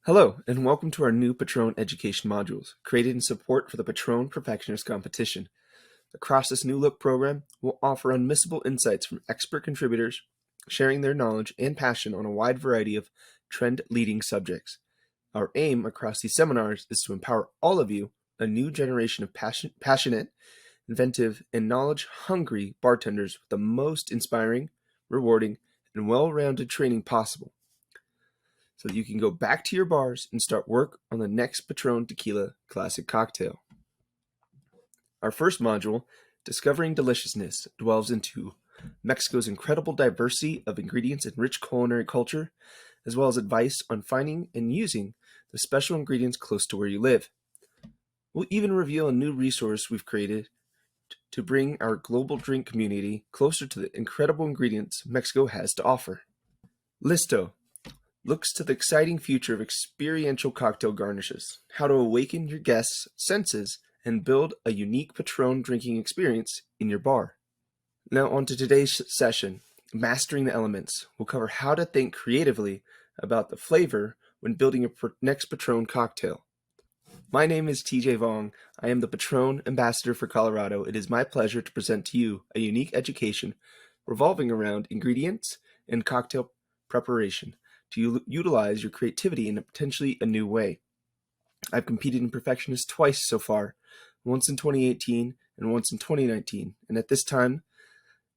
Hello, and welcome to our new PATRÓN education modules, created in support for the PATRÓN Perfectionist competition. Across this new look program, we'll offer unmissable insights from expert contributors, sharing their knowledge and passion on a wide variety of trend-leading subjects. Our aim across these seminars is to empower all of you, a new generation of passionate, inventive, and knowledge-hungry bartenders with the most inspiring, rewarding, and well-rounded training possible, so that you can go back to your bars and start work on the next PATRÓN Tequila Classic cocktail. Our first module, Discovering Deliciousness, delves into Mexico's incredible diversity of ingredients and rich culinary culture, as well as advice on finding and using the special ingredients close to where you live. We'll even reveal a new resource we've created to bring our global drink community closer to the incredible ingredients Mexico has to offer. Listo looks to the exciting future of experiential cocktail garnishes, how to awaken your guests' senses and build a unique PATRÓN drinking experience in your bar. Now on to today's session, Mastering the Elements. We'll cover how to think creatively about the flavor when building your next PATRÓN cocktail. My name is TJ Vong. I am the PATRÓN Ambassador for Colorado. It is my pleasure to present to you a unique education revolving around ingredients and cocktail preparation, to utilize your creativity in potentially a new way. I've competed in Perfectionist twice so far, once in 2018 and once in 2019, and at this time,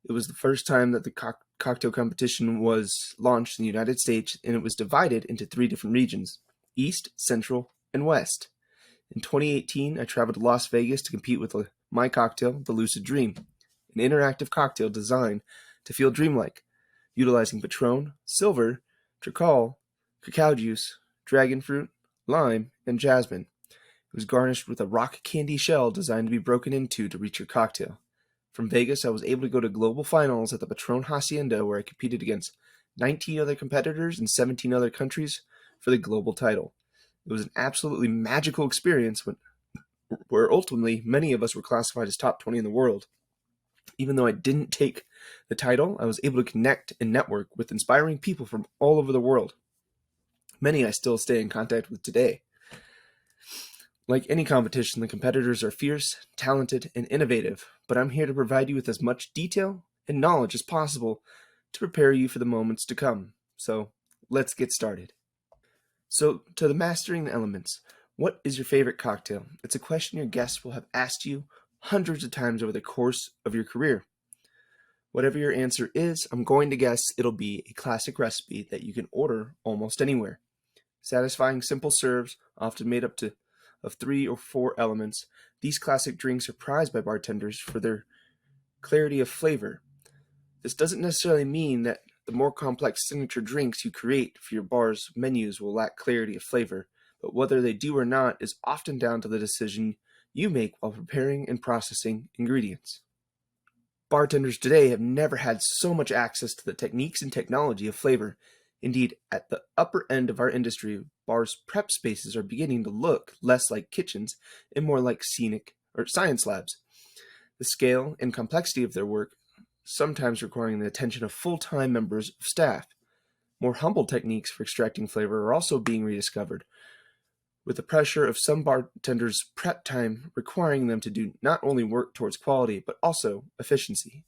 it was the first time that the cocktail competition was launched in the United States, and it was divided into 3 different regions: East, Central, and West. In 2018, I traveled to Las Vegas to compete with my cocktail, the Lucid Dream, an interactive cocktail designed to feel dreamlike, utilizing PATRÓN, silver, treacle, cacao juice, dragon fruit, lime, and jasmine. It was garnished with a rock candy shell designed to be broken into to reach your cocktail. From Vegas, I was able to go to global finals at the PATRÓN Hacienda, where I competed against 19 other competitors in 17 other countries for the global title. It was an absolutely magical experience where ultimately many of us were classified as top 20 in the world. Even though I didn't take the title, I was able to connect and network with inspiring people from all over the world. Many I still stay in contact with today. Like any competition, the competitors are fierce, talented, and innovative, but I'm here to provide you with as much detail and knowledge as possible to prepare you for the moments to come. So let's get started. So to the Mastering the Elements, what is your favorite cocktail? It's a question your guests will have asked you hundreds of times over the course of your career. Whatever your answer is, I'm going to guess it'll be a classic recipe that you can order almost anywhere. Satisfying simple serves, often made up of 3 or 4 elements, these classic drinks are prized by bartenders for their clarity of flavor. This doesn't necessarily mean that the more complex signature drinks you create for your bar's menus will lack clarity of flavor, but whether they do or not is often down to the decision you make while preparing and processing ingredients. Bartenders today have never had so much access to the techniques and technology of flavor. Indeed, at the upper end of our industry, bars' prep spaces are beginning to look less like kitchens and more like science labs. The scale and complexity of their work sometimes requiring the attention of full-time members of staff. More humble techniques for extracting flavor are also being rediscovered, with the pressure of some bartenders' prep time requiring them to do not only work towards quality, but also efficiency.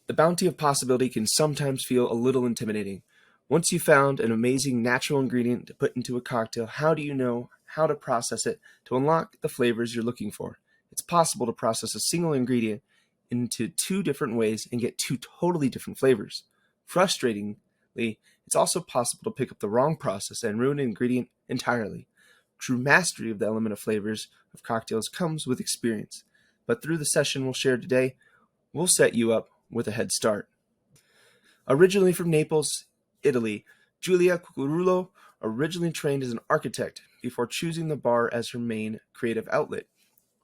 The bounty of possibility can sometimes feel a little intimidating. Once you've found an amazing natural ingredient to put into a cocktail, how do you know how to process it to unlock the flavors you're looking for? It's possible to process a single ingredient into 2 different ways and get 2 totally different flavors. Frustratingly, it's also possible to pick up the wrong process and ruin an ingredient entirely. True mastery of the element of flavors of cocktails comes with experience, but through the session we'll share today, we'll set you up with a head start. Originally from Naples, Italy, Giulia Cucurulo originally trained as an architect before choosing the bar as her main creative outlet.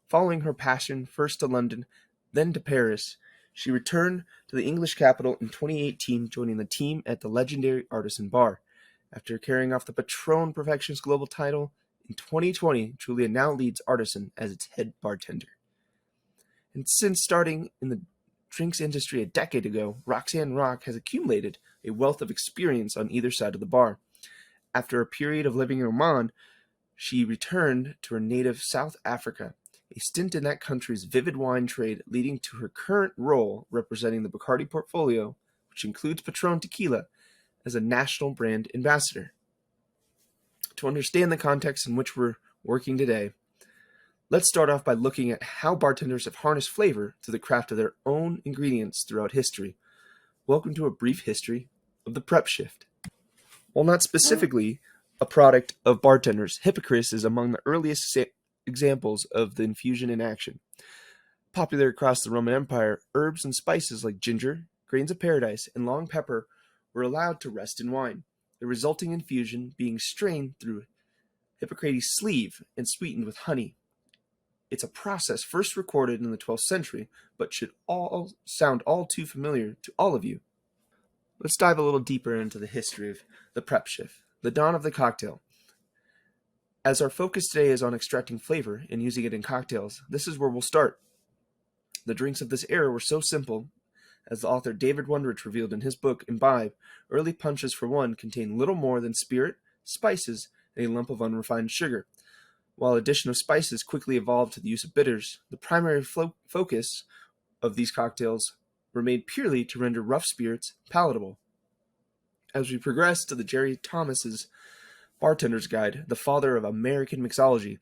Following her passion first to London, then to Paris, she returned to the English capital in 2018, joining the team at the legendary Artisan Bar. After carrying off the PATRÓN Perfectionist Global title in 2020, Giulia now leads Artisan as its head bartender. And since starting in the drinks industry a decade ago, Roxanne Rock has accumulated a wealth of experience on either side of the bar. After a period of living in Oman, she returned to her native South Africa, a stint in that country's vivid wine trade leading to her current role representing the Bacardi portfolio, which includes Patron Tequila, as a national brand ambassador. To understand the context in which we're working today, let's start off by looking at how bartenders have harnessed flavor to the craft of their own ingredients throughout history. Welcome to a brief history of the prep shift. While not specifically a product of bartenders, Hippocrates is among the earliest examples of the infusion in action. Popular across the Roman Empire, herbs and spices like ginger, grains of paradise, and long pepper were allowed to rest in wine, the resulting infusion being strained through Hippocrates' sleeve and sweetened with honey. It's a process first recorded in the 12th century, but should all sound all too familiar to all of you. Let's dive a little deeper into the history of the prep shift, the dawn of the cocktail. As our focus today is on extracting flavor and using it in cocktails, this is where we'll start. The drinks of this era were so simple, as the author David Wondrich revealed in his book Imbibe, early punches for one contained little more than spirit, spices, and a lump of unrefined sugar. While addition of spices quickly evolved to the use of bitters, the primary focus of these cocktails were made purely to render rough spirits palatable. As we progress to the Jerry Thomas's Bartender's Guide, the father of American mixology,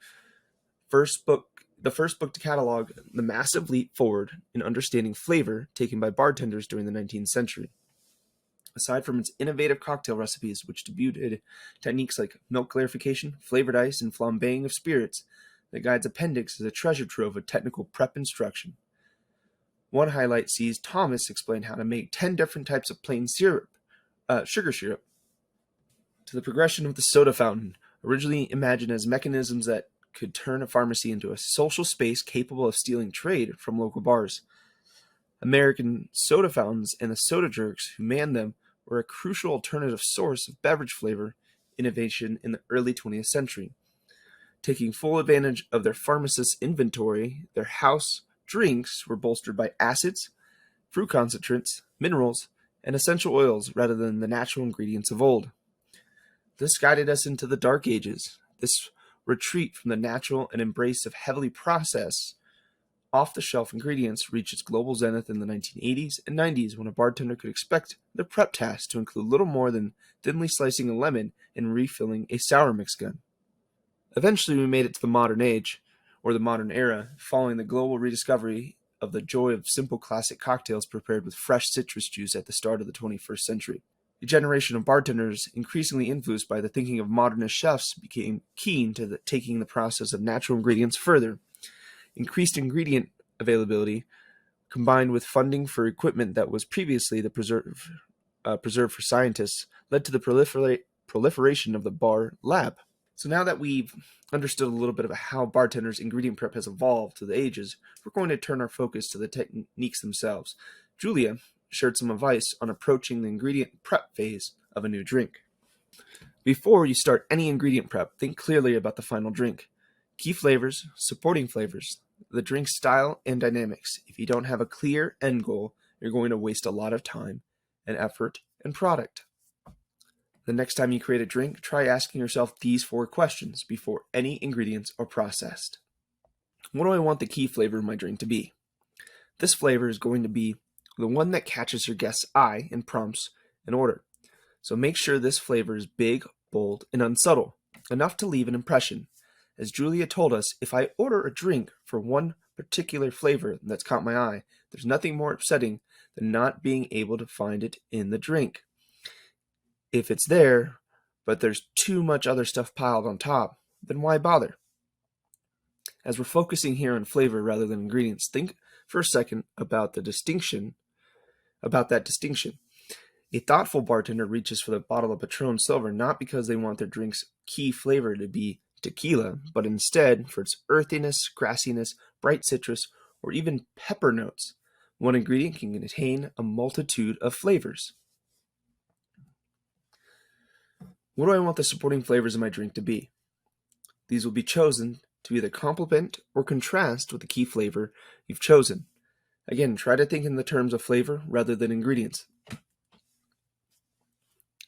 the first book to catalog the massive leap forward in understanding flavor taken by bartenders during the 19th century. Aside from its innovative cocktail recipes, which debuted techniques like milk clarification, flavored ice, and flambeing of spirits, the guide's appendix is a treasure trove of technical prep instruction. One highlight sees Thomas explain how to make 10 different types of plain sugar syrup, to the progression of the soda fountain, originally imagined as mechanisms that could turn a pharmacy into a social space capable of stealing trade from local bars. American soda fountains and the soda jerks who manned them were a crucial alternative source of beverage flavor innovation in the early 20th century. Taking full advantage of their pharmacist's inventory, their house drinks were bolstered by acids, fruit concentrates, minerals, and essential oils rather than the natural ingredients of old. This guided us into the Dark Ages. This retreat from the natural and embrace of heavily processed, off-the-shelf ingredients reached its global zenith in the 1980s and 90s when a bartender could expect their prep task to include little more than thinly slicing a lemon and refilling a sour mix gun. Eventually we made it to the modern age, or the modern era, following the global rediscovery of the joy of simple classic cocktails prepared with fresh citrus juice at the start of the 21st century. A generation of bartenders, increasingly influenced by the thinking of modernist chefs, became keen to taking the process of natural ingredients further. Increased ingredient availability, combined with funding for equipment that was previously the preserved for scientists, led to the proliferation of the bar lab. So now that we've understood a little bit about how bartenders' ingredient prep has evolved through the ages, we're going to turn our focus to the techniques themselves. Julia shared some advice on approaching the ingredient prep phase of a new drink. Before you start any ingredient prep, think clearly about the final drink. Key flavors, supporting flavors, the drink style, and dynamics. If you don't have a clear end goal, you're going to waste a lot of time and effort and product. The next time you create a drink, try asking yourself these 4 questions before any ingredients are processed. What do I want the key flavor of my drink to be? This flavor is going to be the one that catches your guest's eye and prompts an order. So make sure this flavor is big, bold, and unsubtle, enough to leave an impression. As Julia told us, if I order a drink for one particular flavor that's caught my eye, there's nothing more upsetting than not being able to find it in the drink. If it's there, but there's too much other stuff piled on top, then why bother? As we're focusing here on flavor rather than ingredients, think for a second about that distinction. A thoughtful bartender reaches for the bottle of Patron Silver not because they want their drink's key flavor to be tequila, but instead for its earthiness, grassiness, bright citrus, or even pepper notes. One ingredient can contain a multitude of flavors. What do I want the supporting flavors of my drink to be? These will be chosen to either complement or contrast with the key flavor you've chosen. Again, try to think in the terms of flavor rather than ingredients.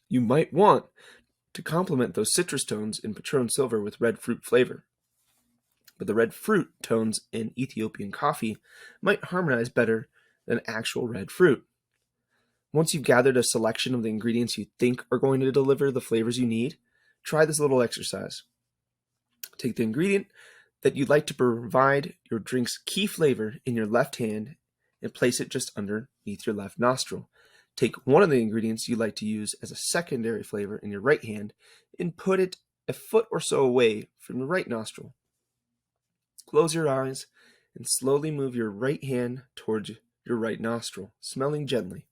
You might want to complement those citrus tones in Patron Silver with red fruit flavor. But the red fruit tones in Ethiopian coffee might harmonize better than actual red fruit. Once you've gathered a selection of the ingredients you think are going to deliver the flavors you need, try this little exercise. Take the ingredient that you'd like to provide your drink's key flavor in your left hand and place it just underneath your left nostril. Take one of the ingredients you'd like to use as a secondary flavor in your right hand and put it a foot or so away from your right nostril. Close your eyes and slowly move your right hand towards your right nostril, smelling gently.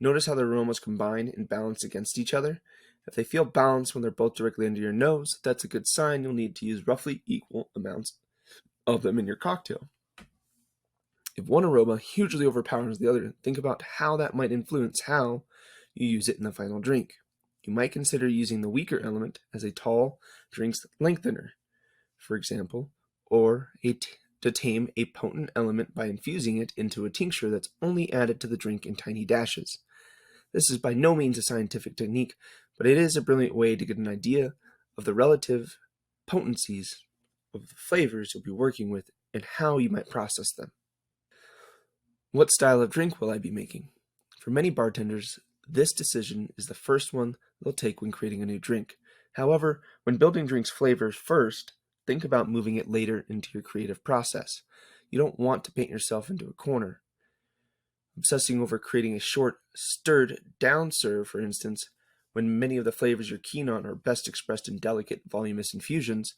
Notice how the aromas combine and balance against each other. If they feel balanced when they're both directly under your nose, that's a good sign. You'll need to use roughly equal amounts of them in your cocktail. If one aroma hugely overpowers the other, think about how that might influence how you use it in the final drink. You might consider using the weaker element as a tall drink's lengthener, for example, or to tame a potent element by infusing it into a tincture that's only added to the drink in tiny dashes. This is by no means a scientific technique, but it is a brilliant way to get an idea of the relative potencies of the flavors you'll be working with and how you might process them. What style of drink will I be making? For many bartenders, this decision is the first one they'll take when creating a new drink. However, when building drinks flavors first, think about moving it later into your creative process. You don't want to paint yourself into a corner. Obsessing over creating a short, stirred down serve, for instance, when many of the flavors you're keen on are best expressed in delicate, voluminous infusions,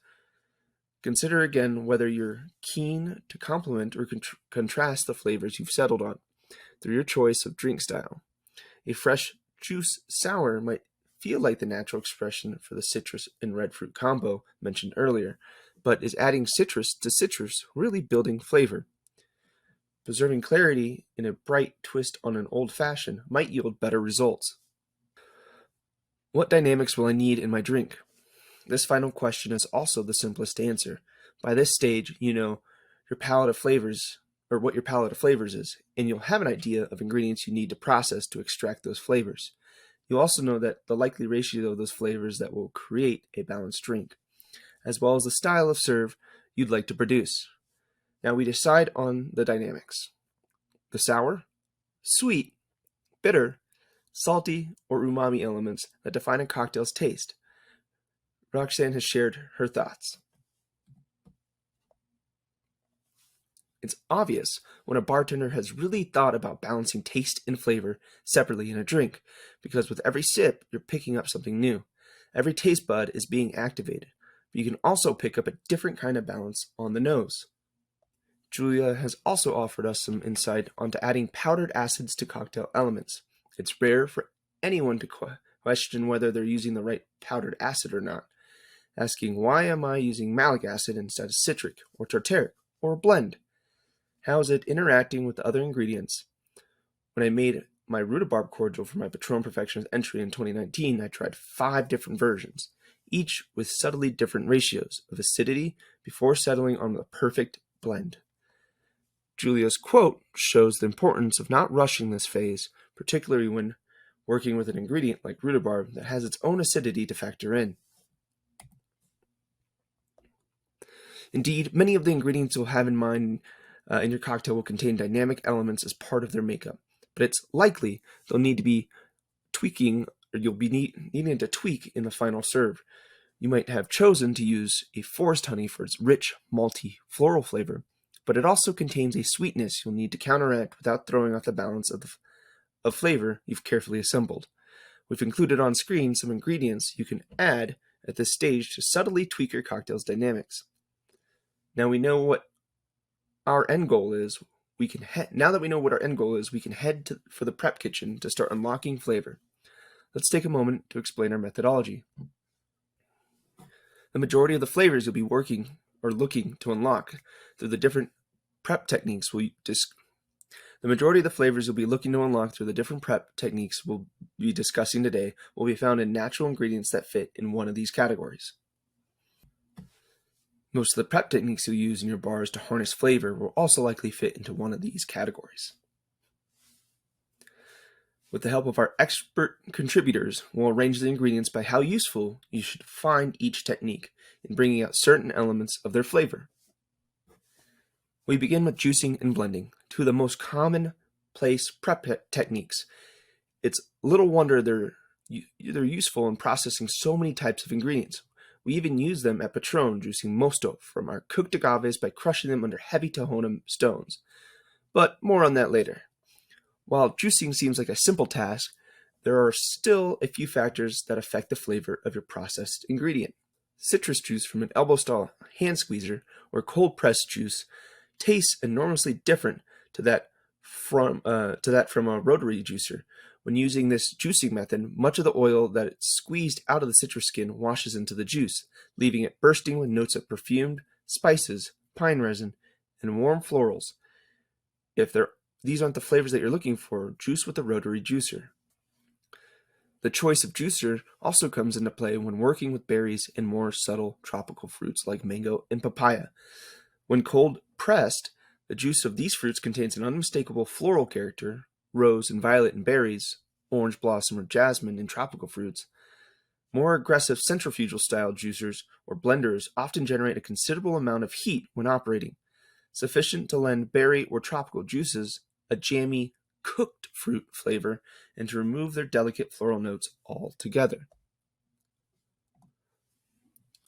consider again whether you're keen to complement or contrast the flavors you've settled on through your choice of drink style. A fresh juice sour might feel like the natural expression for the citrus and red fruit combo mentioned earlier, but is adding citrus to citrus really building flavor? Preserving clarity in a bright twist on an old-fashioned might yield better results. What dynamics will I need in my drink? This final question is also the simplest to answer. By this stage, you know your palette of flavors, or what your palette of flavors is, and you'll have an idea of ingredients you need to process to extract those flavors. You'll also know that the likely ratio of those flavors that will create a balanced drink, as well as the style of serve you'd like to produce. Now we decide on the dynamics. The sour, sweet, bitter, salty, or umami elements that define a cocktail's taste. Roxanne has shared her thoughts. It's obvious when a bartender has really thought about balancing taste and flavor separately in a drink, because with every sip, you're picking up something new. Every taste bud is being activated, but you can also pick up a different kind of balance on the nose. Julia has also offered us some insight onto adding powdered acids to cocktail elements. It's rare for anyone to question whether they're using the right powdered acid or not, asking why am I using malic acid instead of citric or tartaric or a blend? How is it interacting with the other ingredients? When I made my rhubarb cordial for my Patron Perfectionist entry in 2019, I tried 5 different versions, each with subtly different ratios of acidity before settling on the perfect blend. Julia's quote shows the importance of not rushing this phase, particularly when working with an ingredient like rhubarb that has its own acidity to factor in. Indeed, many of the ingredients you'll have in mind in your cocktail will contain dynamic elements as part of their makeup, but it's likely they'll need to be tweaking, or you'll be needing to tweak in the final serve. You might have chosen to use a forest honey for its rich, malty, floral flavor, but it also contains a sweetness you'll need to counteract without throwing off the balance of flavor you've carefully assembled. We've included on screen some ingredients you can add at this stage to subtly tweak your cocktail's dynamics. Now we know what our end goal is. Now that we know what our end goal is, we can head for the prep kitchen to start unlocking flavor. Let's take a moment to explain our methodology. The majority of the flavors you'll be working or looking to unlock through the different prep techniques we'll be discussing today will be found in natural ingredients that fit in one of these categories. Most of the prep techniques you'll use in your bars to harness flavor will also likely fit into one of these categories. With the help of our expert contributors, we'll arrange the ingredients by how useful you should find each technique in bringing out certain elements of their flavor. We begin with juicing and blending, two of the most commonplace prep techniques. It's little wonder they're useful in processing so many types of ingredients. We even use them at PATRÓN, juicing mosto from our cooked agaves by crushing them under heavy Tohono stones. But more on that later. While juicing seems like a simple task, there are still a few factors that affect the flavor of your processed ingredient. Citrus juice from an elbow style hand squeezer or cold pressed juice tastes enormously different to that from a rotary juicer. When using this juicing method, much of the oil that is squeezed out of the citrus skin washes into the juice, leaving it bursting with notes of perfumed spices, pine resin, and warm florals. If these aren't the flavors that you're looking for, juice with a rotary juicer. The choice of juicer also comes into play when working with berries and more subtle tropical fruits like mango and papaya. When cold pressed, the juice of these fruits contains an unmistakable floral character, rose and violet in berries, orange blossom or jasmine in tropical fruits. More aggressive centrifugal style juicers or blenders often generate a considerable amount of heat when operating, sufficient to lend berry or tropical juices a jammy, cooked fruit flavor and to remove their delicate floral notes altogether.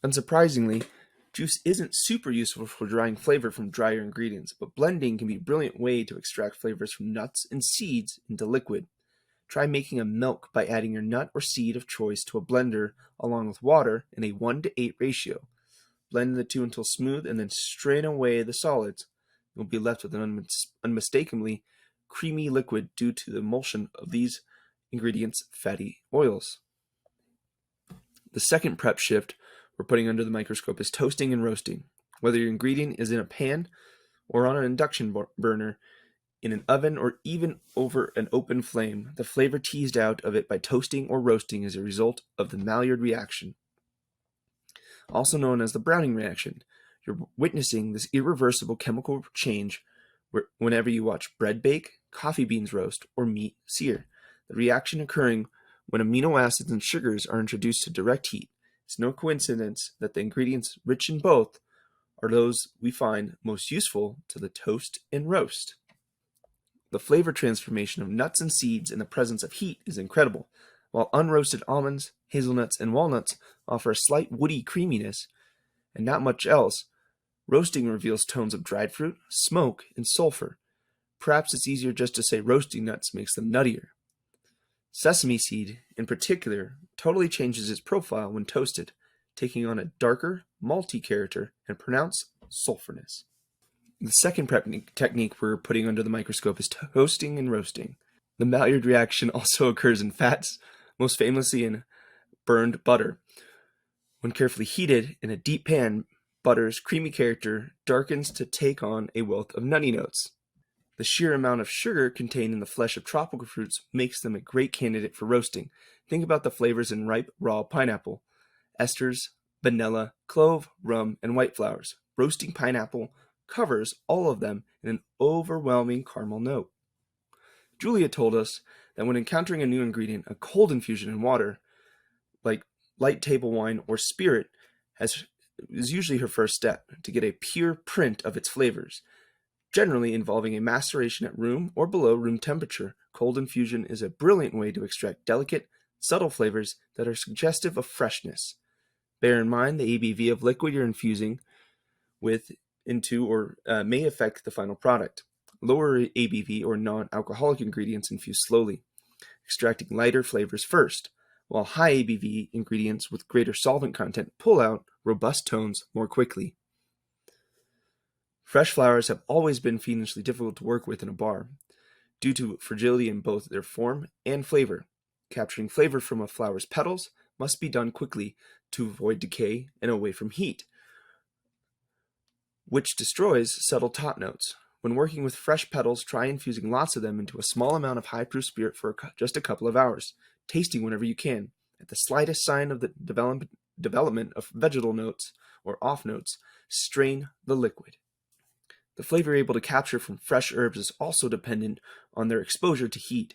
Unsurprisingly, juice isn't super useful for drying flavor from drier ingredients, but blending can be a brilliant way to extract flavors from nuts and seeds into liquid. Try making a milk by adding your nut or seed of choice to a blender along with water in a 1:8 ratio. Blend the two until smooth and then strain away the solids. You'll be left with an unmistakably creamy liquid due to the emulsion of these ingredients' fatty oils. The second prep shift we're putting under the microscope is toasting and roasting. Whether your ingredient is in a pan or on an induction burner, in an oven, or even over an open flame, the flavor teased out of it by toasting or roasting is a result of the Maillard reaction, also known as the browning reaction. You're witnessing this irreversible chemical change whenever you watch bread bake, coffee beans roast, or meat sear. The reaction occurring when amino acids and sugars are introduced to direct heat. It's no coincidence that the ingredients rich in both are those we find most useful to the toast and roast. The flavor transformation of nuts and seeds in the presence of heat is incredible. While unroasted almonds, hazelnuts, and walnuts offer a slight woody creaminess and not much else, roasting reveals tones of dried fruit, smoke, and sulfur. Perhaps it's easier just to say roasting nuts makes them nuttier. Sesame seed, in particular, totally changes its profile when toasted, taking on a darker, malty character and pronounced sulfurous. The second prep technique we're putting under the microscope is toasting and roasting. The Maillard reaction also occurs in fats, most famously in burned butter. When carefully heated in a deep pan, butter's creamy character darkens to take on a wealth of nutty notes. The sheer amount of sugar contained in the flesh of tropical fruits makes them a great candidate for roasting. Think about the flavors in ripe, raw pineapple, esters, vanilla, clove, rum, and white flowers. Roasting pineapple covers all of them in an overwhelming caramel note. Julia told us that when encountering a new ingredient, a cold infusion in water, like light table wine or spirit, is usually her first step to get a pure print of its flavors. Generally involving a maceration at room or below room temperature, cold infusion is a brilliant way to extract delicate, subtle flavors that are suggestive of freshness. Bear in mind the ABV of liquid you're infusing may affect the final product. Lower ABV or non-alcoholic ingredients infuse slowly, extracting lighter flavors first, while high ABV ingredients with greater solvent content pull out robust tones more quickly. Fresh flowers have always been fiendishly difficult to work with in a bar, due to fragility in both their form and flavor. Capturing flavor from a flower's petals must be done quickly to avoid decay and away from heat, which destroys subtle top notes. When working with fresh petals, try infusing lots of them into a small amount of high-proof spirit for just a couple of hours, tasting whenever you can. At the slightest sign of the development of vegetal notes or off notes, strain the liquid. The flavor you're able to capture from fresh herbs is also dependent on their exposure to heat.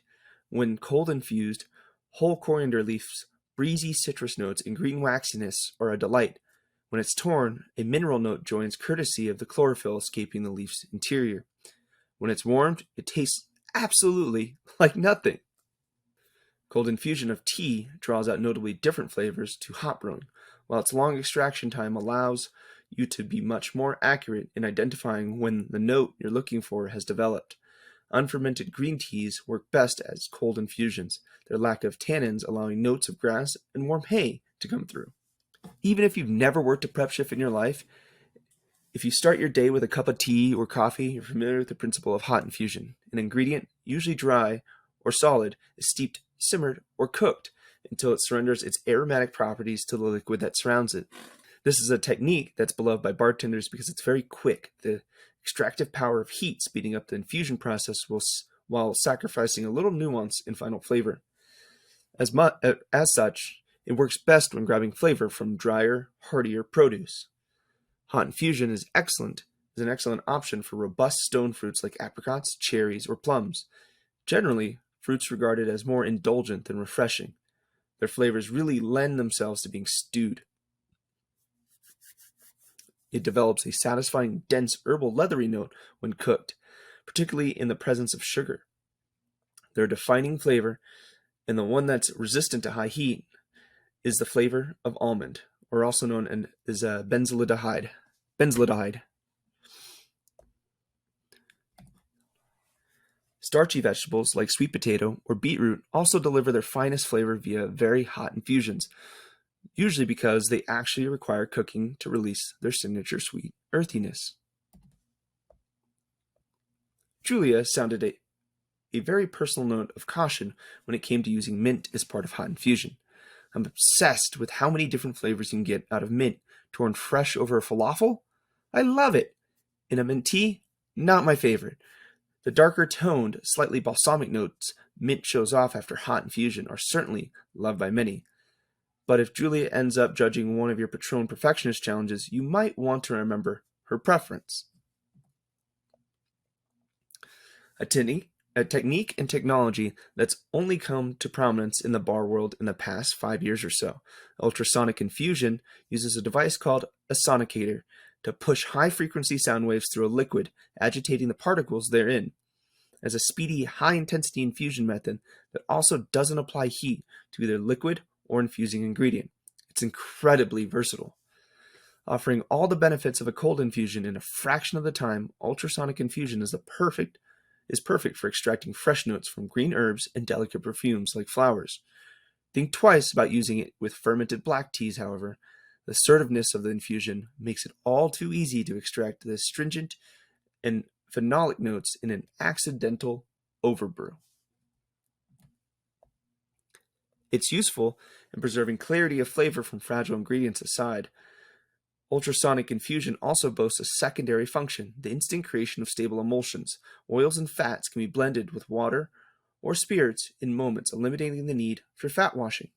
When cold infused, whole coriander leaves, breezy citrus notes, and green waxiness are a delight. When it's torn, a mineral note joins courtesy of the chlorophyll escaping the leaf's interior. When it's warmed, it tastes absolutely like nothing. Cold infusion of tea draws out notably different flavors to hot brewing, while its long extraction time allows you to be much more accurate in identifying when the note you're looking for has developed. Unfermented green teas work best as cold infusions, their lack of tannins allowing notes of grass and warm hay to come through. Even if you've never worked a prep shift in your life, if you start your day with a cup of tea or coffee, you're familiar with the principle of hot infusion. An ingredient, usually dry or solid, is steeped, simmered, or cooked until it surrenders its aromatic properties to the liquid that surrounds it. This is a technique that's beloved by bartenders because it's very quick. The extractive power of heat speeding up the infusion process while sacrificing a little nuance in final flavor. As such, it works best when grabbing flavor from drier, heartier produce. Hot infusion is an excellent option for robust stone fruits like apricots, cherries, or plums. Generally, fruits regarded as more indulgent than refreshing. Their flavors really lend themselves to being stewed. It develops a satisfying, dense, herbal, leathery note when cooked, particularly in the presence of sugar. Their defining flavor, and the one that's resistant to high heat, is the flavor of almond, or also known as benzaldehyde. Starchy vegetables like sweet potato or beetroot also deliver their finest flavor via very hot infusions, usually because they actually require cooking to release their signature sweet earthiness. Julia sounded a very personal note of caution when it came to using mint as part of hot infusion. I'm obsessed with how many different flavors you can get out of mint, torn fresh over a falafel. I love it. In a mint tea, not my favorite. The darker toned, slightly balsamic notes mint shows off after hot infusion are certainly loved by many. But if Julia ends up judging one of your PATRÓN Perfectionist challenges, you might want to remember her preference. A technique and technology that's only come to prominence in the bar world in the past 5 years or so. Ultrasonic infusion uses a device called a sonicator to push high-frequency sound waves through a liquid, agitating the particles therein. As a speedy, high-intensity infusion method that also doesn't apply heat to either liquid or infusing ingredient. It's incredibly versatile. Offering all the benefits of a cold infusion in a fraction of the time, ultrasonic infusion is perfect for extracting fresh notes from green herbs and delicate perfumes like flowers. Think twice about using it with fermented black teas, however. The assertiveness of the infusion makes it all too easy to extract the astringent and phenolic notes in an accidental overbrew. It's useful in preserving clarity of flavor from fragile ingredients aside. Ultrasonic infusion also boasts a secondary function, the instant creation of stable emulsions. Oils and fats can be blended with water or spirits in moments, eliminating the need for fat washing.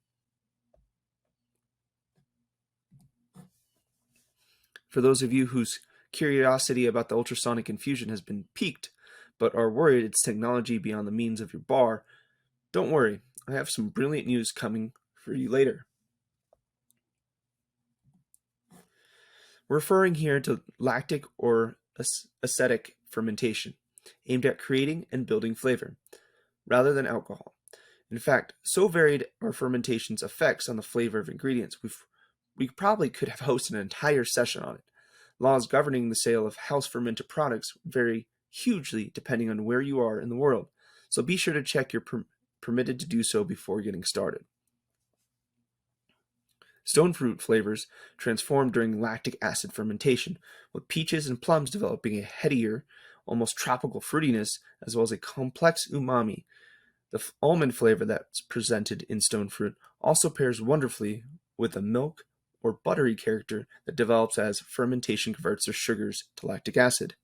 For those of you whose curiosity about the ultrasonic infusion has been piqued, but are worried it's technology beyond the means of your bar, don't worry, I have some brilliant news coming for you later. We're referring here to lactic or acetic fermentation, aimed at creating and building flavor, rather than alcohol. In fact, so varied are fermentation's effects on the flavor of ingredients, we probably could have hosted an entire session on it. Laws governing the sale of house fermented products vary hugely depending on where you are in the world, so be sure to check you're permitted to do so before getting started. Stone fruit flavors transform during lactic acid fermentation, with peaches and plums developing a headier, almost tropical fruitiness, as well as a complex umami. The almond flavor that's presented in stone fruit also pairs wonderfully with the milk or buttery character that develops as fermentation converts their sugars to lactic acid.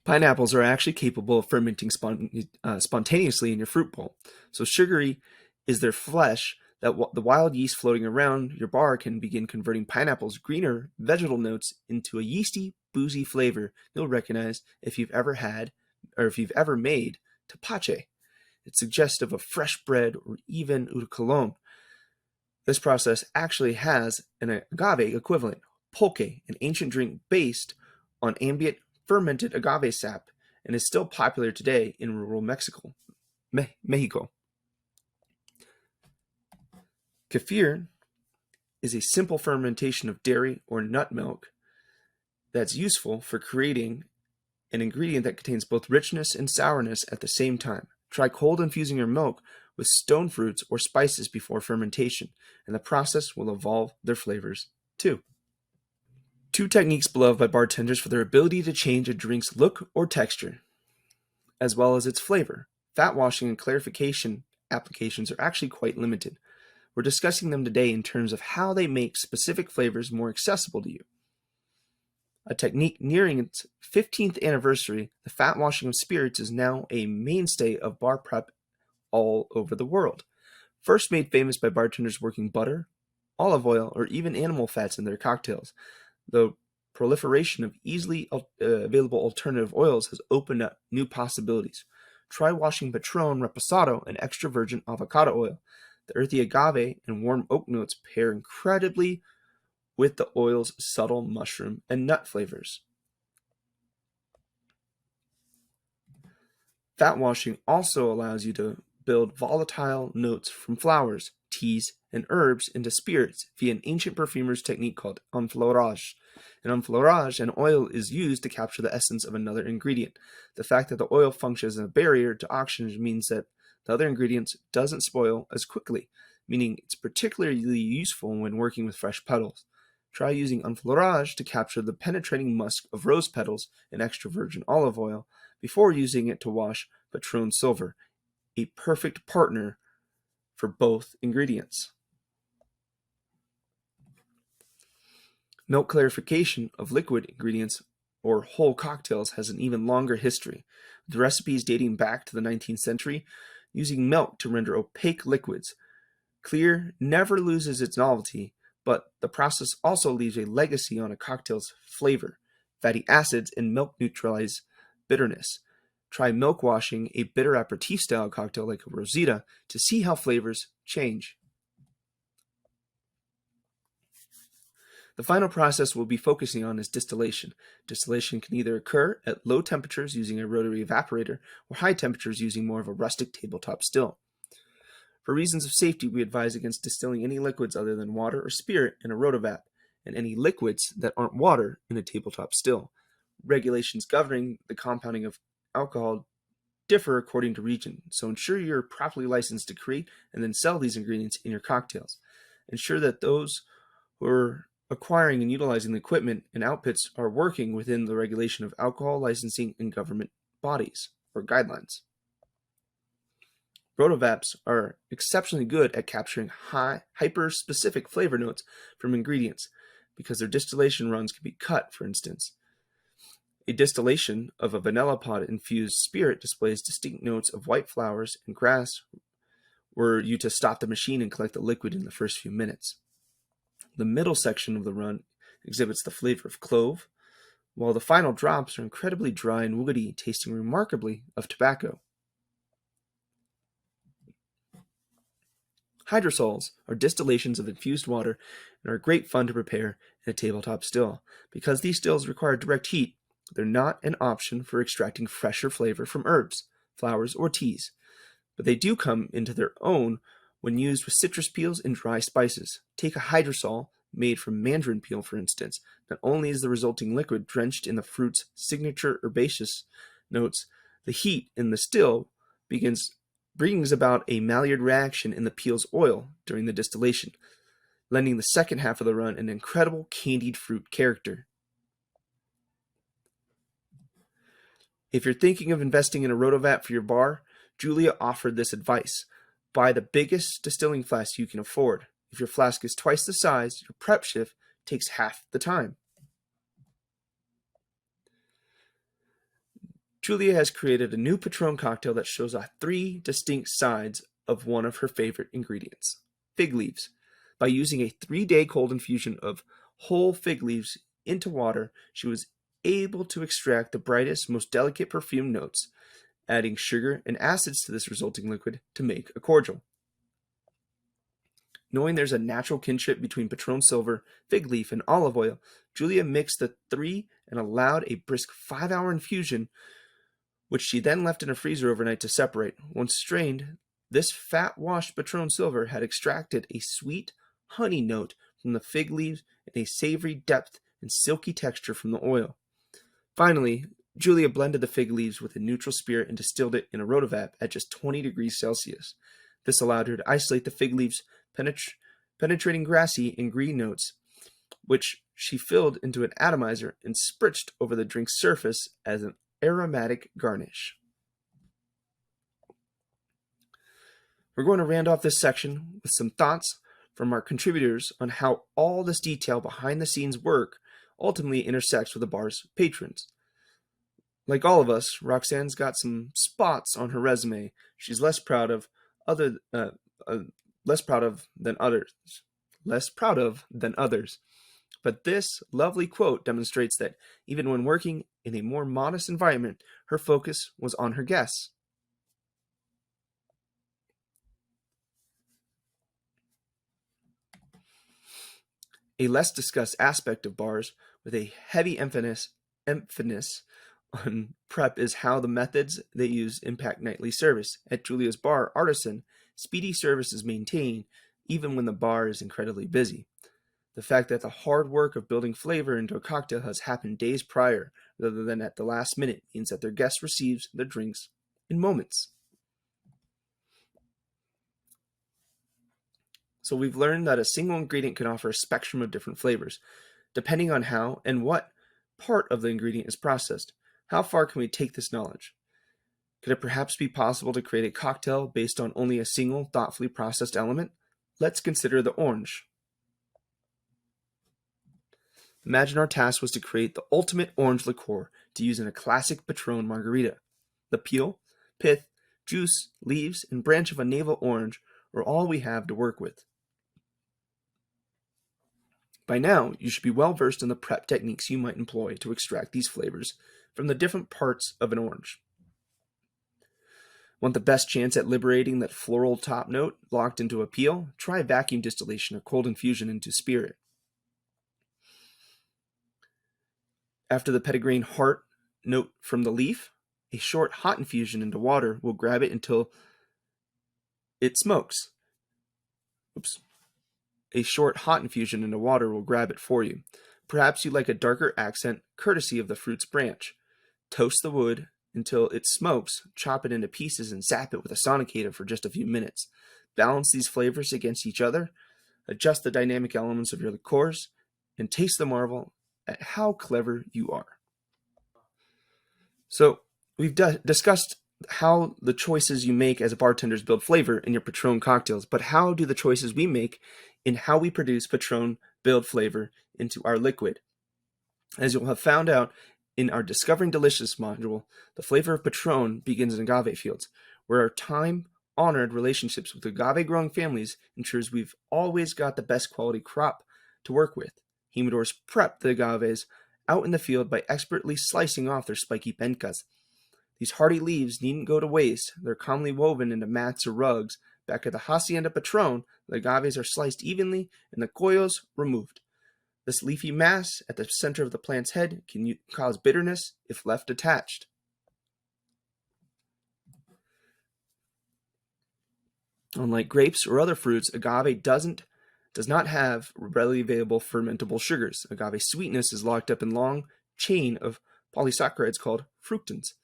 Pineapples are actually capable of fermenting spontaneously in your fruit bowl, so sugary is their flesh that the wild yeast floating around your bar can begin converting pineapple's greener vegetal notes into a yeasty, boozy flavor you'll recognize if you've ever made to pache. It's suggestive of fresh bread or even eau de cologne. This process actually has an agave equivalent, pulque, an ancient drink based on ambient fermented agave sap, and is still popular today in rural Mexico. Kefir is a simple fermentation of dairy or nut milk that's useful for creating an ingredient that contains both richness and sourness at the same time. Try cold infusing your milk with stone fruits or spices before fermentation, and the process will evolve their flavors too. Two techniques beloved by bartenders for their ability to change a drink's look or texture, as well as its flavor. Fat washing and clarification applications are actually quite limited. We're discussing them today in terms of how they make specific flavors more accessible to you. A technique nearing its 15th anniversary, the fat washing of spirits is now a mainstay of bar prep all over the world. First made famous by bartenders working butter, olive oil, or even animal fats in their cocktails, the proliferation of easily available alternative oils has opened up new possibilities. Try washing PATRÓN, Reposado, and extra virgin avocado oil. The earthy agave and warm oak notes pair incredibly with the oil's subtle mushroom and nut flavors. Fat washing also allows you to build volatile notes from flowers, teas, and herbs into spirits via an ancient perfumer's technique called enfleurage. In enfleurage, an oil is used to capture the essence of another ingredient. The fact that the oil functions as a barrier to oxygen means that the other ingredient doesn't spoil as quickly, meaning it's particularly useful when working with fresh petals. Try using enfleurage to capture the penetrating musk of rose petals in extra virgin olive oil before using it to wash PATRÓN Silver, a perfect partner for both ingredients. Milk clarification of liquid ingredients or whole cocktails has an even longer history, with recipes dating back to the 19th century using milk to render opaque liquids. Clear never loses its novelty, but the process also leaves a legacy on a cocktail's flavor. Fatty acids in milk neutralize bitterness. Try milk washing a bitter aperitif-style cocktail like a rosita to see how flavors change. The final process we'll be focusing on is distillation. Distillation can either occur at low temperatures using a rotary evaporator or high temperatures using more of a rustic tabletop still. For reasons of safety, we advise against distilling any liquids other than water or spirit in a rotovap, and any liquids that aren't water in a tabletop still. Regulations governing the compounding of alcohol differ according to region, so ensure you're properly licensed to create and then sell these ingredients in your cocktails. Ensure that those who are acquiring and utilizing the equipment and outputs are working within the regulation of alcohol licensing and government bodies or guidelines. Rotovaps are exceptionally good at capturing hyper-specific flavor notes from ingredients because their distillation runs can be cut, for instance. A distillation of a vanilla pod-infused spirit displays distinct notes of white flowers and grass were you to stop the machine and collect the liquid in the first few minutes. The middle section of the run exhibits the flavor of clove, while the final drops are incredibly dry and woody, tasting remarkably of tobacco. Hydrosols are distillations of infused water and are great fun to prepare in a tabletop still. Because these stills require direct heat, they're not an option for extracting fresher flavor from herbs, flowers, or teas, but they do come into their own when used with citrus peels and dry spices. Take a hydrosol made from mandarin peel, for instance. Not only is the resulting liquid drenched in the fruit's signature herbaceous notes, the heat in the still brings about a Maillard reaction in the peel's oil during the distillation, lending the second half of the run an incredible candied fruit character. If you're thinking of investing in a rotovat for your bar, Julia offered this advice. Buy the biggest distilling flask you can afford. If your flask is twice the size, your prep shift takes half the time. Julia has created a new PATRÓN cocktail that shows off 3 distinct sides of one of her favorite ingredients, fig leaves. By using a 3-day cold infusion of whole fig leaves into water, she was able to extract the brightest, most delicate perfume notes. adding sugar and acids to this resulting liquid to make a cordial. Knowing there's a natural kinship between Patron Silver, fig leaf, and olive oil, Julia mixed the three and allowed a brisk 5-hour infusion, which she then left in a freezer overnight to separate. Once strained, this fat-washed Patron Silver had extracted a sweet honey note from the fig leaves and a savory depth and silky texture from the oil. Finally, Julia blended the fig leaves with a neutral spirit and distilled it in a rotovap at just 20 degrees Celsius. This allowed her to isolate the fig leaves' penetrating grassy and green notes, which she filled into an atomizer and spritzed over the drink's surface as an aromatic garnish. We're going to round off this section with some thoughts from our contributors on how all this detail behind the scenes work ultimately intersects with the bar's patrons. Like all of us, Roxanne's got some spots on her resume she's less proud of than others. But this lovely quote demonstrates that even when working in a more modest environment, her focus was on her guests. A less discussed aspect of bars with a heavy emphasis on prep is how the methods they use impact nightly service. At Julia's bar, Artisan, speedy service is maintained even when the bar is incredibly busy. The fact that the hard work of building flavor into a cocktail has happened days prior rather than at the last minute means that their guest receives their drinks in moments. So we've learned that a single ingredient can offer a spectrum of different flavors, depending on how and what part of the ingredient is processed. How far can we take this knowledge? Could it perhaps be possible to create a cocktail based on only a single thoughtfully processed element? Let's consider the orange. Imagine our task was to create the ultimate orange liqueur to use in a classic Patron margarita. The peel, pith, juice, leaves, and branch of a navel orange are all we have to work with. By now, you should be well versed in the prep techniques you might employ to extract these flavors from the different parts of an orange. Want the best chance at liberating that floral top note locked into a peel? Try vacuum distillation or cold infusion into spirit. After the petitgrain heart note from the leaf, a short hot infusion into water will grab it until it smokes. A short hot infusion into water will grab it for you. Perhaps you like a darker accent courtesy of the fruit's branch. Toast the wood until it smokes, chop it into pieces and zap it with a sonicator for just a few minutes. Balance these flavors against each other, adjust the dynamic elements of your liqueurs, and taste the marvel at how clever you are. So we've discussed how the choices you make as a bartender build flavor in your Patron cocktails, but how do the choices we make in how we produce Patron build flavor into our liquid? As you'll have found out in our Discovering Delicious module, the flavor of Patron begins in agave fields, where our time-honored relationships with agave-growing families ensures we've always got the best quality crop to work with. Humidors prep the agaves out in the field by expertly slicing off their spiky pencas. These hardy leaves needn't go to waste. They're commonly woven into mats or rugs. Back at the Hacienda Patron, the agaves are sliced evenly and the collos removed. This leafy mass at the center of the plant's head can cause bitterness if left attached. Unlike grapes or other fruits, agave does not have readily available fermentable sugars. Agave sweetness is locked up in long chain of polysaccharides called fructans,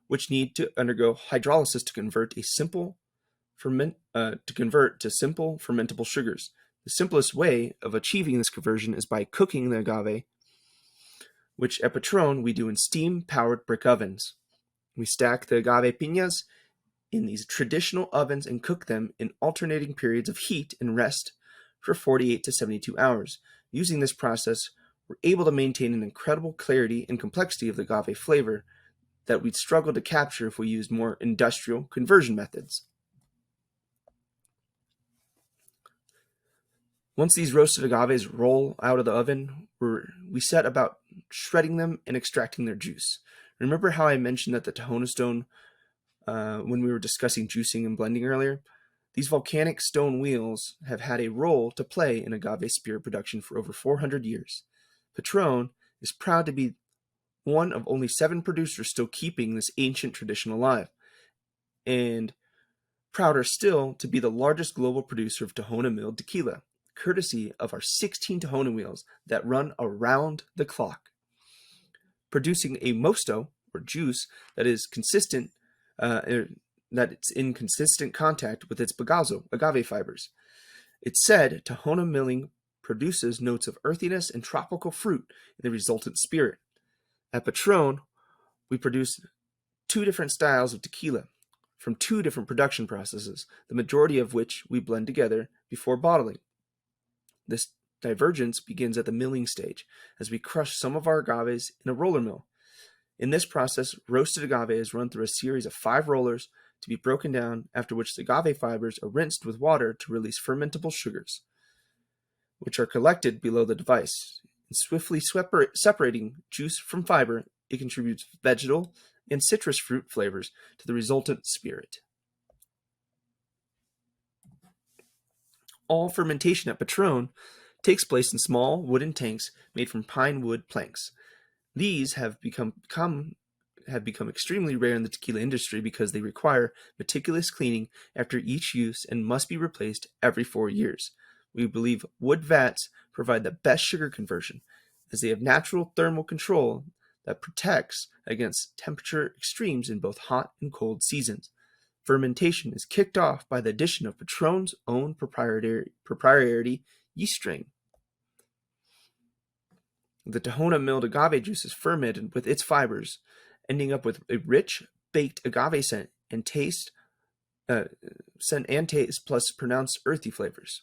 which need to undergo hydrolysis to convert to simple fermentable sugars. The simplest way of achieving this conversion is by cooking the agave, which at Patron we do in steam-powered brick ovens. We stack the agave piñas in these traditional ovens and cook them in alternating periods of heat and rest for 48 to 72 hours. Using this process, we're able to maintain an incredible clarity and complexity of the agave flavor that we'd struggle to capture if we used more industrial conversion methods. Once these roasted agaves roll out of the oven, we set about shredding them and extracting their juice. Remember how I mentioned that the Tahona stone when we were discussing juicing and blending earlier? These volcanic stone wheels have had a role to play in agave spirit production for over 400 years. PATRÓN is proud to be one of only 7 producers still keeping this ancient tradition alive, and prouder still to be the largest global producer of Tahona milled tequila, courtesy of our 16 Tahona wheels that run around the clock, producing a mosto, or juice, that is consistent, that it's in consistent contact with its bagazo, agave fibers. It's said Tahona milling produces notes of earthiness and tropical fruit in the resultant spirit. At PATRÓN, we produce 2 different styles of tequila from 2 different production processes, the majority of which we blend together before bottling. This divergence begins at the milling stage, as we crush some of our agaves in a roller mill. In this process, roasted agave is run through a series of 5 rollers to be broken down, after which the agave fibers are rinsed with water to release fermentable sugars, which are collected below the device. In swiftly separating juice from fiber, it contributes vegetal and citrus fruit flavors to the resultant spirit. All fermentation at PATRÓN takes place in small wooden tanks made from pine wood planks. These have become extremely rare in the tequila industry because they require meticulous cleaning after each use and must be replaced every 4 years. We believe wood vats provide the best sugar conversion, as they have natural thermal control that protects against temperature extremes in both hot and cold seasons. Fermentation is kicked off by the addition of PATRÓN's own proprietary yeast strain. The Tahona milled agave juice is fermented with its fibers, ending up with a rich, baked agave scent and taste, plus pronounced earthy flavors.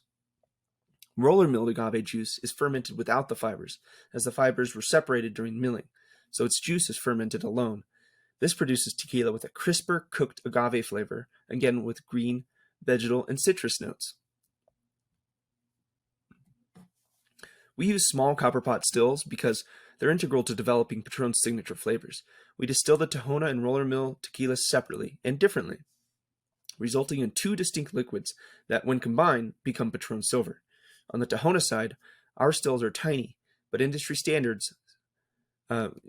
Roller milled agave juice is fermented without the fibers, as the fibers were separated during milling, so its juice is fermented alone. This produces tequila with a crisper, cooked agave flavor, again with green, vegetal, and citrus notes. We use small copper pot stills because they're integral to developing PATRÓN's signature flavors. We distill the Tahona and roller mill tequila separately and differently, resulting in 2 distinct liquids that, when combined, become PATRÓN Silver. On the Tahona side, our stills are tiny, but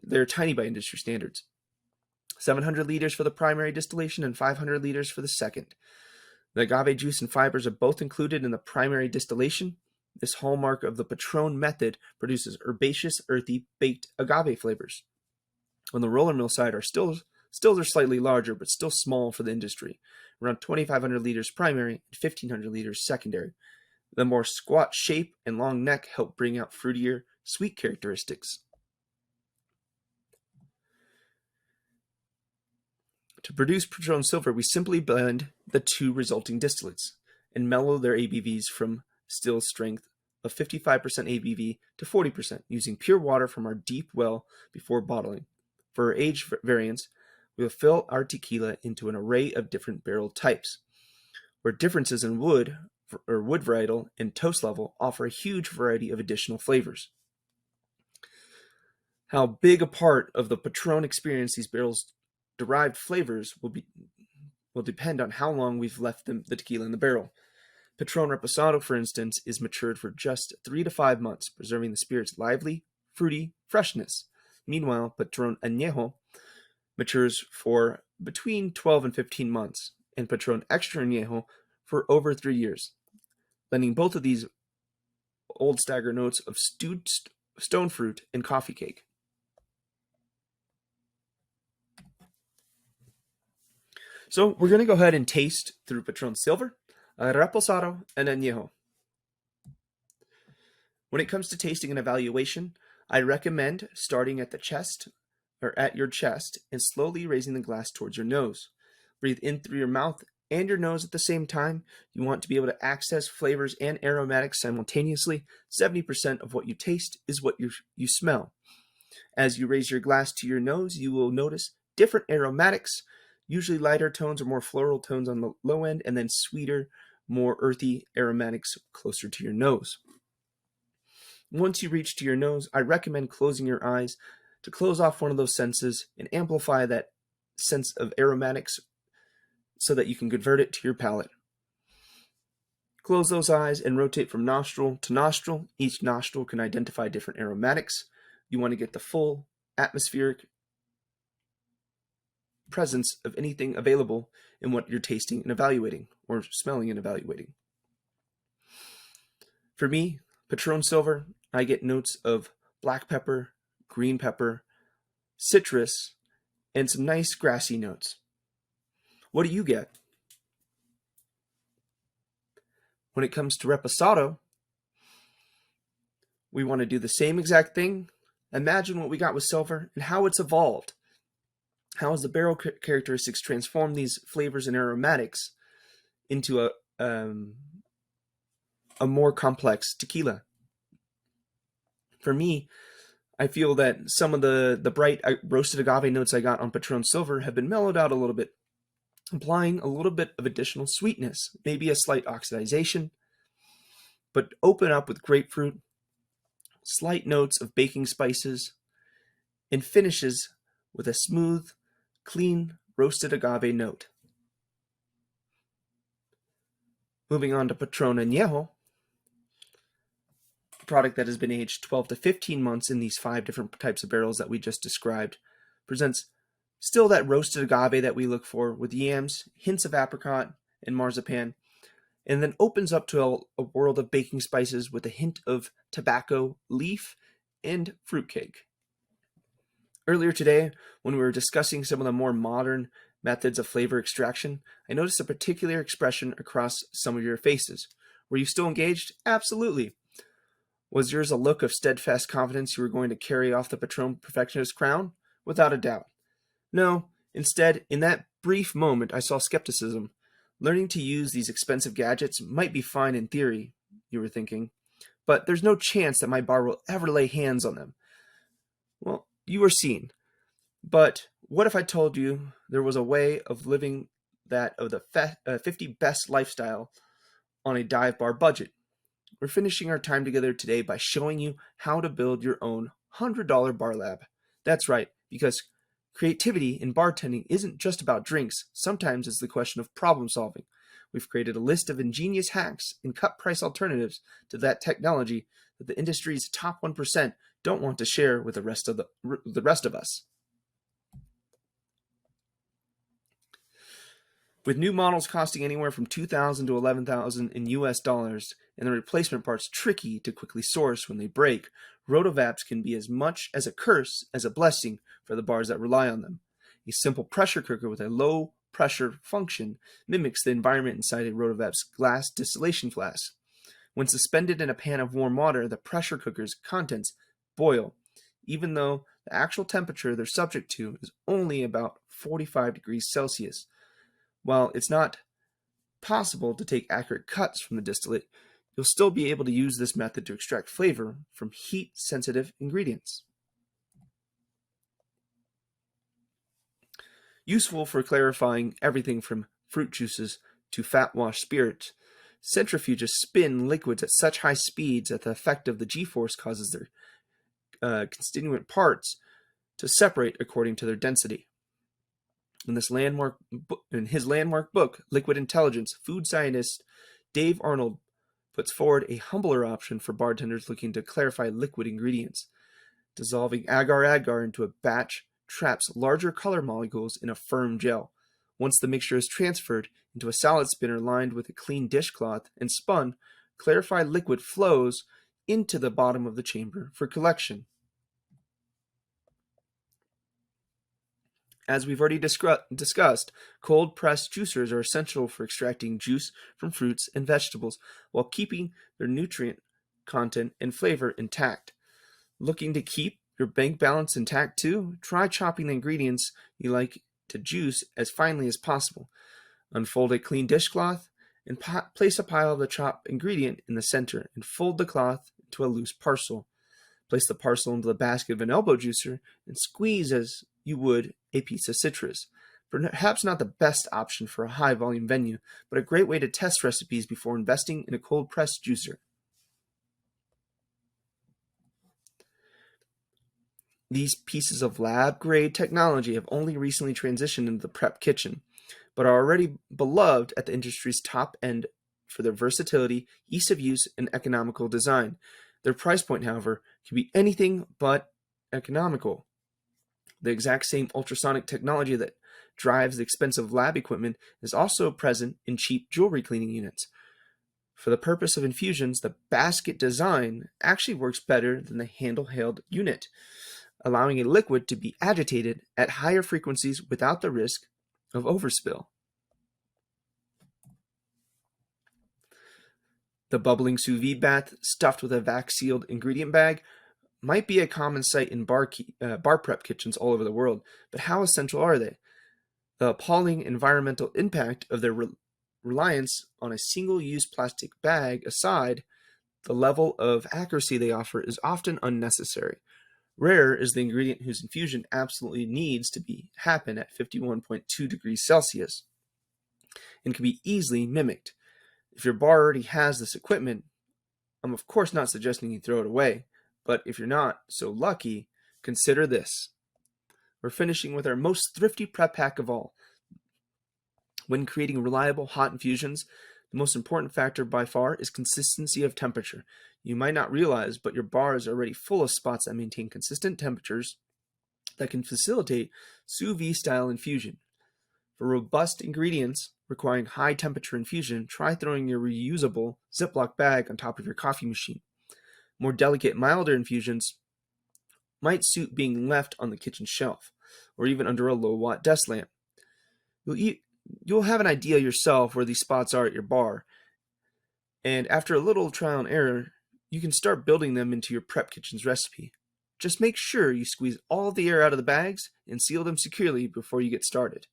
they're tiny by industry standards. 700 liters for the primary distillation and 500 liters for the second. The agave juice and fibers are both included in the primary distillation. This hallmark of the PATRÓN method produces herbaceous, earthy, baked agave flavors. On the roller mill side, our stills are slightly larger, but still small for the industry, around 2,500 liters primary and 1,500 liters secondary. The more squat shape and long neck help bring out fruitier, sweet characteristics. To produce PATRÓN Silver, we simply blend the 2 resulting distillates and mellow their ABVs from still strength of 55% ABV to 40% using pure water from our deep well before bottling. For our age variants, we will fill our tequila into an array of different barrel types, where differences in wood varietal and toast level offer a huge variety of additional flavors. How big a part of the PATRÓN experience these barrels derived flavors will depend on how long we've left the tequila in the barrel. PATRÓN Reposado, for instance, is matured for just 3 to 5 months, preserving the spirit's lively, fruity freshness. Meanwhile, PATRÓN Añejo matures for between 12 and 15 months, and PATRÓN Extra Añejo for over 3 years, blending both of these old stagger notes of stewed stone fruit and coffee cake. So we're going to go ahead and taste through PATRÓN Silver, Reposado, and Añejo. When it comes to tasting and evaluation, I recommend starting at your chest and slowly raising the glass towards your nose. Breathe in through your mouth and your nose at the same time. You want to be able to access flavors and aromatics simultaneously. 70% of what you taste is what you smell. As you raise your glass to your nose, you will notice different aromatics, usually lighter tones or more floral tones on the low end, and then sweeter, more earthy aromatics closer to your nose. Once you reach to your nose, I recommend closing your eyes to close off one of those senses and amplify that sense of aromatics so that you can convert it to your palate. Close those eyes and rotate from nostril to nostril. Each nostril can identify different aromatics. You want to get the full atmospheric presence of anything available in what you're tasting and evaluating, or smelling and evaluating. For me, Patron Silver, I get notes of black pepper, green pepper, citrus, and some nice grassy notes. What do you get? When it comes to Reposado, we want to do the same exact thing. Imagine what we got with silver and how it's evolved. How has the barrel characteristics transformed these flavors and aromatics into a more complex tequila? For me, I feel that some of the bright roasted agave notes I got on Patron Silver have been mellowed out a little bit, applying a little bit of additional sweetness, maybe a slight oxidization, but open up with grapefruit, slight notes of baking spices, and finishes with a smooth, clean roasted agave note. Moving on to Patron Añejo, a product that has been aged 12 to 15 months in these 5 different types of barrels that we just described, presents still that roasted agave that we look for with yams, hints of apricot and marzipan, and then opens up to a world of baking spices with a hint of tobacco, leaf, and fruitcake. Earlier today, when we were discussing some of the more modern methods of flavor extraction, I noticed a particular expression across some of your faces. Were you still engaged? Absolutely. Was yours a look of steadfast confidence you were going to carry off the Patron Perfectionist crown? Without a doubt. No, instead, in that brief moment, I saw skepticism. Learning to use these expensive gadgets might be fine in theory, you were thinking, but there's no chance that my bar will ever lay hands on them. Well, you were seen. But what if I told you there was a way of living that of the 50 best lifestyle on a dive bar budget? We're finishing our time together today by showing you how to build your own $100 bar lab. That's right, because creativity in bartending isn't just about drinks. Sometimes it's the question of problem solving. We've created a list of ingenious hacks and cut price alternatives to that technology that the industry's top 1% don't want to share with the rest of us. With new models costing anywhere from $2,000 to $11,000 in US dollars, and the replacement parts tricky to quickly source when they break, rotovapes can be as much as a curse as a blessing for the bars that rely on them. A simple pressure cooker with a low pressure function mimics the environment inside a rotovap's glass distillation flask. When suspended in a pan of warm water, the pressure cooker's contents boil, even though the actual temperature they're subject to is only about 45 degrees Celsius. While it's not possible to take accurate cuts from the distillate, you'll still be able to use this method to extract flavor from heat-sensitive ingredients. Useful for clarifying everything from fruit juices to fat-wash spirits, centrifuges spin liquids at such high speeds that the effect of the G-force causes their constituent parts to separate according to their density. In his landmark book, Liquid Intelligence, food scientist Dave Arnold puts forward a humbler option for bartenders looking to clarify liquid ingredients. Dissolving agar-agar into a batch traps larger color molecules in a firm gel. Once the mixture is transferred into a salad spinner lined with a clean dishcloth and spun, clarified liquid flows into the bottom of the chamber for collection. As we've already discussed, cold-pressed juicers are essential for extracting juice from fruits and vegetables while keeping their nutrient content and flavor intact. Looking to keep your bank balance intact too? Try chopping the ingredients you like to juice as finely as possible. Unfold a clean dishcloth and place a pile of the chopped ingredient in the center and fold the cloth into a loose parcel. Place the parcel into the basket of an elbow juicer and squeeze as you would a piece of citrus. Perhaps not the best option for a high-volume venue, but a great way to test recipes before investing in a cold-pressed juicer. These pieces of lab-grade technology have only recently transitioned into the prep kitchen, but are already beloved at the industry's top end for their versatility, ease of use, and economical design. Their price point, however, can be anything but economical. The exact same ultrasonic technology that drives the expensive lab equipment is also present in cheap jewelry cleaning units. For the purpose of infusions, the basket design actually works better than the handheld unit, allowing a liquid to be agitated at higher frequencies without the risk of overspill. The bubbling sous vide bath stuffed with a vac-sealed ingredient bag might be a common sight in bar prep kitchens all over the world, but how essential are they? The appalling environmental impact of their reliance on a single-use plastic bag aside, the level of accuracy they offer is often unnecessary. Rare is the ingredient whose infusion absolutely needs to happen at 51.2 degrees Celsius and can be easily mimicked. If your bar already has this equipment, I'm of course not suggesting you throw it away, but if you're not so lucky, consider this. We're finishing with our most thrifty prep hack of all. When creating reliable hot infusions, the most important factor by far is consistency of temperature. You might not realize, but your bar is already full of spots that maintain consistent temperatures that can facilitate sous vide style infusion. For robust ingredients requiring high temperature infusion, try throwing your reusable Ziploc bag on top of your coffee machine. More delicate, milder infusions might suit being left on the kitchen shelf, or even under a low-watt desk lamp. You'll have an idea yourself where these spots are at your bar, and after a little trial and error, you can start building them into your prep kitchen's recipe. Just make sure you squeeze all the air out of the bags and seal them securely before you get started.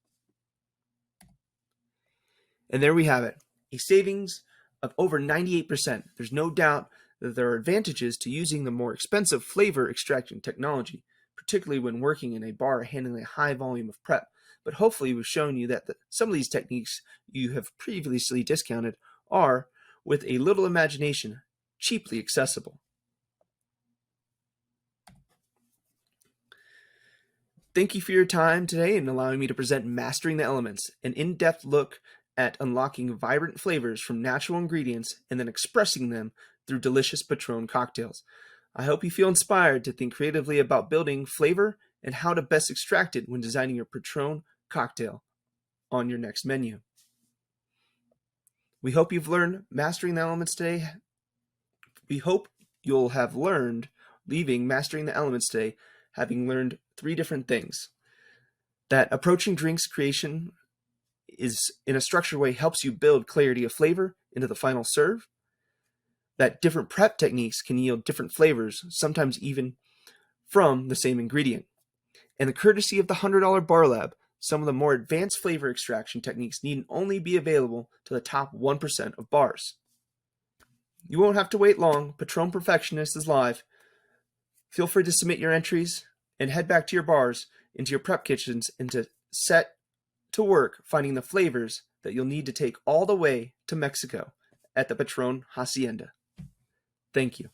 And there we have it, a savings of over 98%. There's no doubt that there are advantages to using the more expensive flavor extraction technology, particularly when working in a bar handling a high volume of prep. But hopefully we've shown you that some of these techniques you have previously discounted are, with a little imagination, cheaply accessible. Thank you for your time today and allowing me to present Mastering the Elements, an in-depth look at unlocking vibrant flavors from natural ingredients and then expressing them through delicious Patron cocktails. I hope you feel inspired to think creatively about building flavor and how to best extract it when designing your Patron cocktail on your next menu. We hope you've learned Mastering the Elements today. We hope you'll have learned leaving Mastering the Elements today having learned 3 different things. That approaching drinks creation is in a structured way helps you build clarity of flavor into the final serve. That different prep techniques can yield different flavors, sometimes even from the same ingredient. And the courtesy of the $100 Bar Lab, some of the more advanced flavor extraction techniques need only be available to the top 1% of bars. You won't have to wait long. Patron Perfectionist is live. Feel free to submit your entries and head back to your bars, into your prep kitchens, and to set to work finding the flavors that you'll need to take all the way to Mexico at the Patron Hacienda. Thank you.